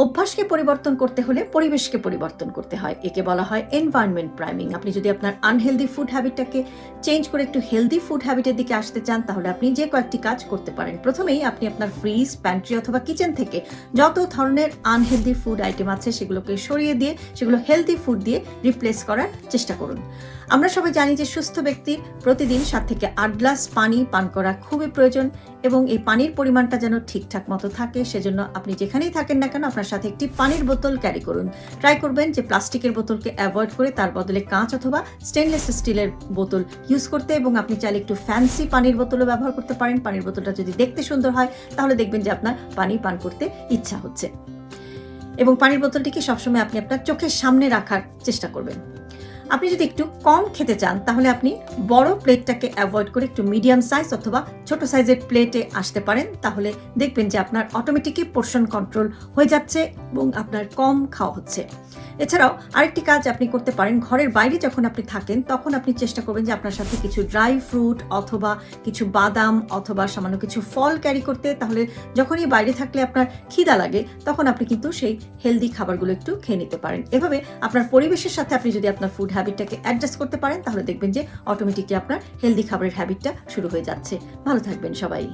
অভ্যাসকে পরিবর্তন করতে হলে পরিবেশকে পরিবর্তন করতে হয়। একে বলা হয় এনভায়রনমেন্ট প্রাইমিং। আপনি যদি আপনার আনহেলদি ফুড হ্যাবিটটাকে চেঞ্জ করে একটু হেলদি ফুড হ্যাবিটের দিকে আসতে চান, তাহলে আপনি যে কয়েকটি কাজ করতে পারেন। প্রথমেই আপনি আপনার ফ্রিজ, প্যান্ট্রি অথবা কিচেন থেকে যত ধরনের আনহেলদি ফুড আইটেম আছে সেগুলোকে সরিয়ে দিয়ে সেগুলো হেলদি ফুড দিয়ে রিপ্লেস করার চেষ্টা করুন। আমরা সবাই জানি যে সুস্থ ব্যক্তির প্রতিদিন 7 থেকে 8 গ্লাস পানি পান করা খুবই প্রয়োজন, এবং এই পানির পরিমাণটা যেন ঠিকঠাক মতো থাকে সেজন্য আপনি যেখানেই থাকেন না কেন আপনার সাথে একটি পানির বোতল ক্যারি করুন। ট্রাই করবেন যে প্লাস্টিকের বোতলকে অ্যাভয়েড করে তার বদলে কাঁচ অথবা স্টেনলেস স্টিলের বোতল ইউজ করতে, এবং আপনি চাইলে একটু ফ্যান্সি পানির বোতলও ব্যবহার করতে পারেন। পানির বোতলটা যদি দেখতে সুন্দর হয় তাহলে দেখবেন যে আপনার পানি পান করতে ইচ্ছা হচ্ছে, এবং পানির বোতলটিকে সবসময় আপনি আপনার চোখের সামনে রাখার চেষ্টা করবেন। আপনি যদি একটু কম খেতে চান তাহলে আপনি বড় প্লেটটাকে অ্যাভয়েড করে একটু মিডিয়াম সাইজ অথবা ছোট সাইজের প্লেটে আসতে পারেন। তাহলে দেখবেন যে আপনার অটোমেটিকই পোর্শন কন্ট্রোল হয়ে যাচ্ছে এবং আপনার কম খাওয়া হচ্ছে। এছাড়াও আরেকটি কাজ আপনি করতে পারেন, ঘরের বাইরে যখন আপনি থাকেন তখন আপনি চেষ্টা করবেন যে আপনার সাথে কিছু ড্রাই ফ্রুট অথবা কিছু বাদাম অথবা সামান্য কিছু ফল ক্যারি করতে। তাহলে যখনই বাইরে থাকলে আপনার খিদা লাগে তখন আপনি কিন্তু সেই হেলদি খাবারগুলো একটু খেয়ে নিতে পারেন। এভাবে আপনার পরিবেশের সাথে আপনি যদি আপনার ফুড হ্যাবিটটাকে অ্যাডজাস্ট করতে পারেন তাহলে দেখবেন যে অটোমেটিকলি আপনার হেলদি খাবারের হ্যাবিটটা শুরু হয়ে যাচ্ছে। ভালো থাকবেন সবাই।